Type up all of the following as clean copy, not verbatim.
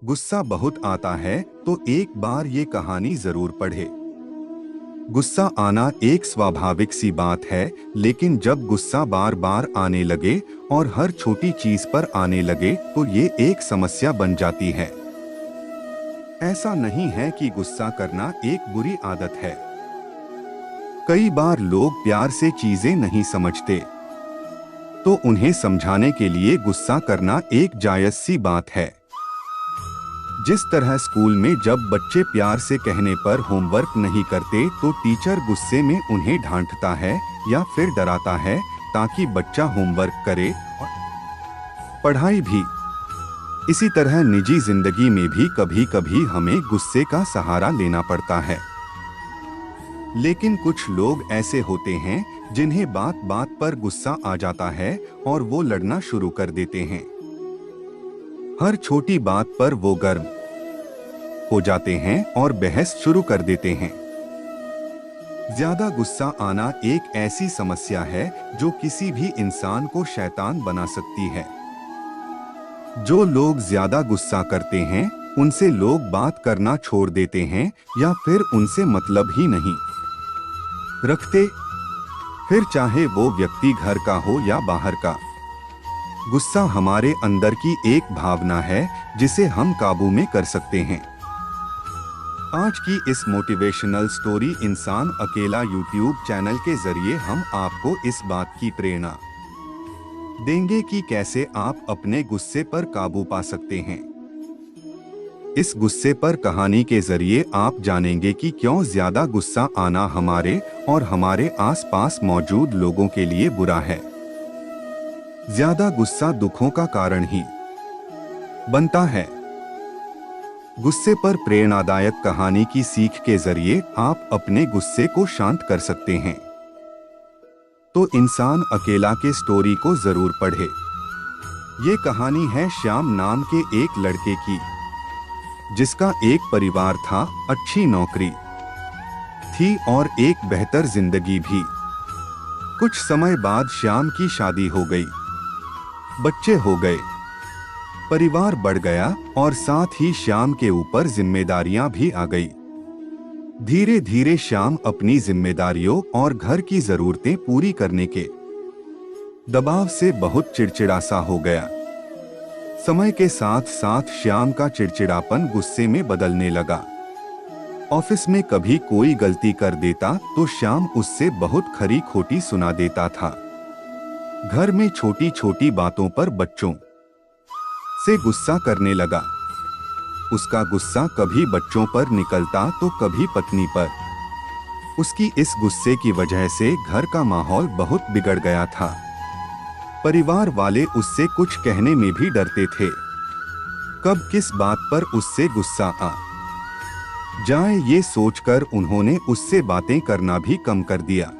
गुस्सा बहुत आता है तो एक बार ये कहानी जरूर पढ़े। गुस्सा आना एक स्वाभाविक सी बात है, लेकिन जब गुस्सा बार बार आने लगे और हर छोटी चीज पर आने लगे तो ये एक समस्या बन जाती है। ऐसा नहीं है कि गुस्सा करना एक बुरी आदत है। कई बार लोग प्यार से चीजें नहीं समझते, तो उन्हें समझाने के लिए गुस्सा करना एक जायज सी बात है। जिस तरह स्कूल में जब बच्चे प्यार से कहने पर होमवर्क नहीं करते तो टीचर गुस्से में उन्हें डांटता है या फिर डराता है ताकि बच्चा होमवर्क करे। और पढ़ाई भी इसी तरह निजी जिंदगी में भी कभी कभी हमें गुस्से का सहारा लेना पड़ता है। लेकिन कुछ लोग ऐसे होते हैं जिन्हें बात बात पर गुस्सा आ जाता है और वो लड़ना शुरू कर देते हैं। हर छोटी बात पर वो गर्म हो जाते हैं और बहस शुरू कर देते हैं। ज्यादा गुस्सा आना एक ऐसी समस्या है जो किसी भी इंसान को शैतान बना सकती है। जो लोग ज्यादा गुस्सा करते हैं उनसे लोग बात करना छोड़ देते हैं या फिर उनसे मतलब ही नहीं रखते, फिर चाहे वो व्यक्ति घर का हो या बाहर का। गुस्सा हमारे अंदर की एक भावना है जिसे हम काबू में कर सकते हैं। आज की इस मोटिवेशनल स्टोरी इंसान अकेला यूट्यूब चैनल के जरिए हम आपको इस बात की प्रेरणा देंगे कि कैसे आप अपने गुस्से पर काबू पा सकते हैं। इस गुस्से पर कहानी के जरिए आप जानेंगे कि क्यों ज्यादा गुस्सा आना हमारे और हमारे आसपास मौजूद लोगों के लिए बुरा है। ज्यादा गुस्सा दुखों का कारण ही बनता है। गुस्से पर प्रेरणादायक कहानी की सीख के जरिए आप अपने गुस्से को शांत कर सकते हैं। तो इंसान अकेला के स्टोरी को जरूर पढ़े। ये कहानी है श्याम नाम के एक लड़के की, जिसका एक परिवार था, अच्छी नौकरी थी और एक बेहतर जिंदगी भी। कुछ समय बाद श्याम की शादी हो गई, बच्चे हो गए, परिवार बढ़ गया और साथ ही श्याम के ऊपर जिम्मेदारियां भी आ गई। धीरे धीरे श्याम अपनी जिम्मेदारियों और घर की जरूरतें पूरी करने के दबाव से बहुत चिड़चिड़ा सा हो गया। समय के साथ साथ श्याम का चिड़चिड़ापन गुस्से में बदलने लगा। ऑफिस में कभी कोई गलती कर देता तो श्याम उससे बहुत खरी खोटी सुना देता था। घर में छोटी छोटी बातों पर बच्चों से गुस्सा करने लगा। उसका गुस्सा कभी बच्चों पर निकलता तो कभी पत्नी पर। उसकी इस गुस्से की वजह से घर का माहौल बहुत बिगड़ गया था। परिवार वाले उससे कुछ कहने में भी डरते थे। कब किस बात पर उससे गुस्सा आ जाए ये सोचकर उन्होंने उससे बातें करना भी कम कर दिया।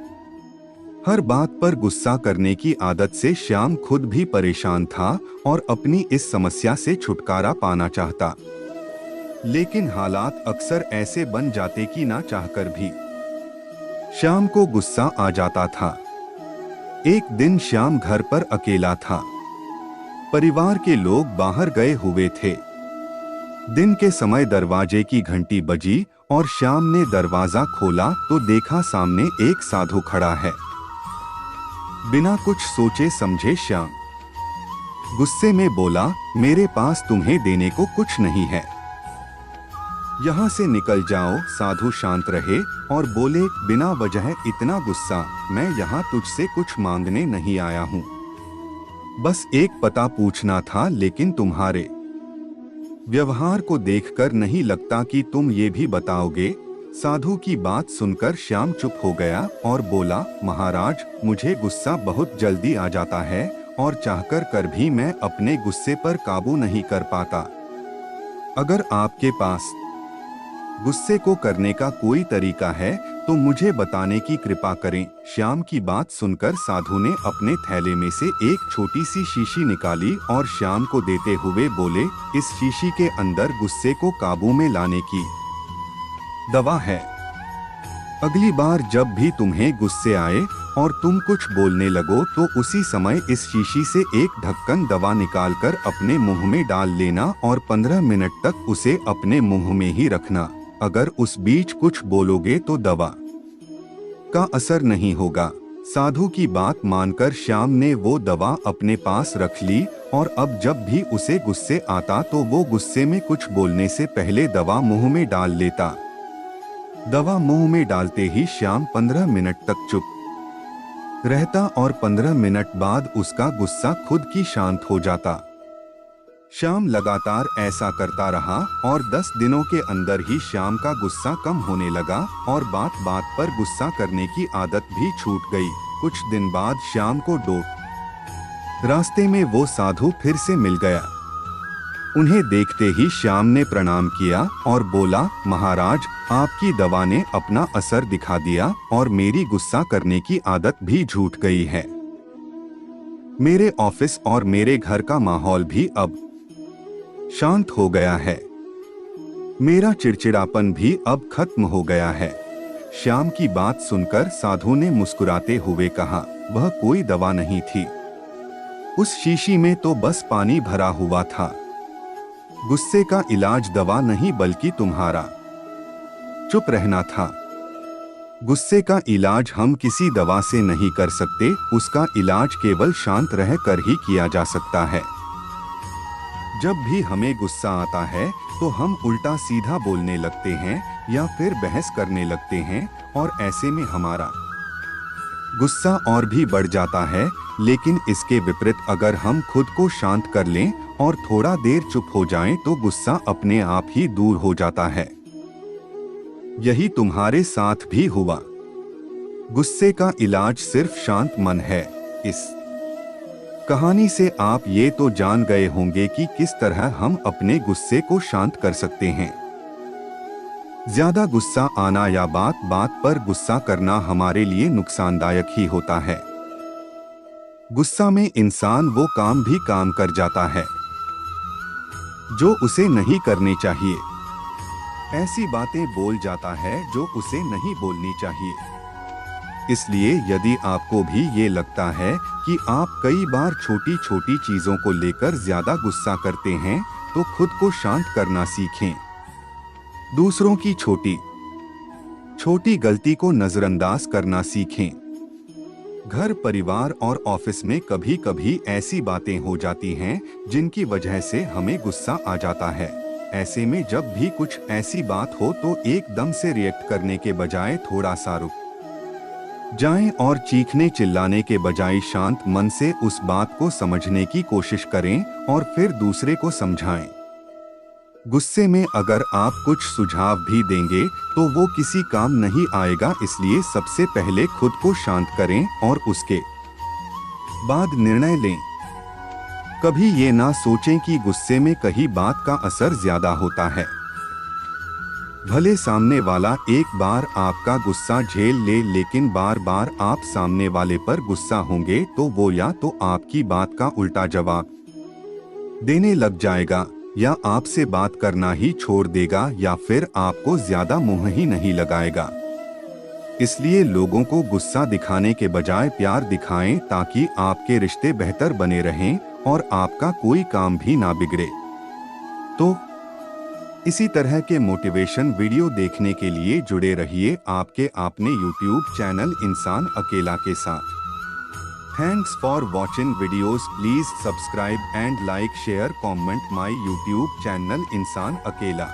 हर बात पर गुस्सा करने की आदत से श्याम खुद भी परेशान था और अपनी इस समस्या से छुटकारा पाना चाहता। लेकिन हालात अक्सर ऐसे बन जाते कि ना चाहकर भी श्याम को गुस्सा आ जाता था। एक दिन श्याम घर पर अकेला था। परिवार के लोग बाहर गए हुए थे। दिन के समय दरवाजे की घंटी बजी और श्याम ने दरवाजा खोला तो देखा सामने एक साधु खड़ा है। बिना कुछ सोचे समझे श्याम गुस्से में बोला, मेरे पास तुम्हें देने को कुछ नहीं है, यहाँ से निकल जाओ। साधु शांत रहे और बोले, बिना वजह इतना गुस्सा, मैं यहाँ तुझसे कुछ मांगने नहीं आया हूँ, बस एक पता पूछना था। लेकिन तुम्हारे व्यवहार को देखकर नहीं लगता कि तुम ये भी बताओगे। साधु की बात सुनकर श्याम चुप हो गया और बोला, महाराज, मुझे गुस्सा बहुत जल्दी आ जाता है और चाहकर कर भी मैं अपने गुस्से पर काबू नहीं कर पाता। अगर आपके पास गुस्से को करने का कोई तरीका है तो मुझे बताने की कृपा करें। श्याम की बात सुनकर साधु ने अपने थैले में से एक छोटी सी शीशी निकाली और श्याम को देते हुए बोले, इस शीशी के अंदर गुस्से को काबू में लाने की दवा है। अगली बार जब भी तुम्हें गुस्से आए और तुम कुछ बोलने लगो तो उसी समय इस शीशी से एक ढक्कन दवा निकालकर अपने मुंह में डाल लेना और 15 मिनट तक उसे अपने मुंह में ही रखना। अगर उस बीच कुछ बोलोगे तो दवा का असर नहीं होगा। साधु की बात मानकर श्याम ने वो दवा अपने पास रख ली और अब जब भी उसे गुस्से आता तो वो गुस्से में कुछ बोलने से पहले दवा मुंह में डाल लेता। दवा मुंह में डालते ही श्याम 15 मिनट तक चुप रहता और 15 मिनट बाद उसका गुस्सा खुद की शांत हो जाता। श्याम लगातार ऐसा करता रहा और 10 दिनों के अंदर ही श्याम का गुस्सा कम होने लगा और बात बात पर गुस्सा करने की आदत भी छूट गई। कुछ दिन बाद श्याम को रास्ते में वो साधु फिर से मिल गया। उन्हें देखते ही श्याम ने प्रणाम किया और बोला, महाराज, आपकी दवा ने अपना असर दिखा दिया और मेरी गुस्सा करने की आदत भी छूट गई है। मेरे ऑफिस और मेरे घर का माहौल भी अब शांत हो गया है। मेरा चिड़चिड़ापन भी अब खत्म हो गया है। श्याम की बात सुनकर साधु ने मुस्कुराते हुए कहा, वह कोई दवा नहीं थी। उस शीशी में तो बस पानी भरा हुआ था। गुस्से का इलाज दवा नहीं बल्कि तुम्हारा चुप रहना था। गुस्से का इलाज हम किसी दवा से नहीं कर सकते, उसका इलाज केवल शांत रह कर ही किया जा सकता है। जब भी हमें गुस्सा आता है तो हम उल्टा सीधा बोलने लगते हैं या फिर बहस करने लगते हैं और ऐसे में हमारा गुस्सा और भी बढ़ जाता है। लेकिन इसके विपरीत अगर हम खुद को शांत कर लें और थोड़ा देर चुप हो जाएं तो गुस्सा अपने आप ही दूर हो जाता है। यही तुम्हारे साथ भी हुआ। गुस्से का इलाज सिर्फ शांत मन है। इस कहानी से आप ये तो जान गए होंगे कि किस तरह हम अपने गुस्से को शांत कर सकते हैं। ज्यादा गुस्सा आना या बात बात पर गुस्सा करना हमारे लिए नुकसानदायक ही होता है। गुस्सा में इंसान वो काम भी काम कर जाता है जो उसे नहीं करनी चाहिए। ऐसी बातें बोल जाता है जो उसे नहीं बोलनी चाहिए। इसलिए यदि आपको भी ये लगता है कि आप कई बार छोटी छोटी चीजों को लेकर ज्यादा गुस्सा करते हैं तो खुद को शांत करना सीखें। दूसरों की छोटी छोटी गलती को नजरअंदाज करना सीखें। घर, परिवार और ऑफिस में कभी कभी ऐसी बातें हो जाती हैं जिनकी वजह से हमें गुस्सा आ जाता है। ऐसे में जब भी कुछ ऐसी बात हो तो एकदम से रिएक्ट करने के बजाय थोड़ा सा रुक जाएं और चीखने चिल्लाने के बजाय शांत मन से उस बात को समझने की कोशिश करें और फिर दूसरे को समझाएं। गुस्से में अगर आप कुछ सुझाव भी देंगे तो वो किसी काम नहीं आएगा। इसलिए सबसे पहले खुद को शांत करें और उसके बाद निर्णय लें। कभी ये ना सोचें कि गुस्से में कहीं बात का असर ज्यादा होता है। भले सामने वाला एक बार आपका गुस्सा झेल ले, लेकिन बार बार आप सामने वाले पर गुस्सा होंगे तो वो या तो आपकी बात का उल्टा जवाब देने लग जाएगा या आपसे बात करना ही छोड़ देगा या फिर आपको ज्यादा मुंह ही नहीं लगाएगा। इसलिए लोगों को गुस्सा दिखाने के बजाय प्यार दिखाएं ताकि आपके रिश्ते बेहतर बने रहें और आपका कोई काम भी ना बिगड़े। तो इसी तरह के मोटिवेशन वीडियो देखने के लिए जुड़े रहिए आपके अपने YouTube चैनल इंसान अकेला के साथ। Thanks for watching videos. Please subscribe and like, share, comment my YouTube channel इंसान अकेला।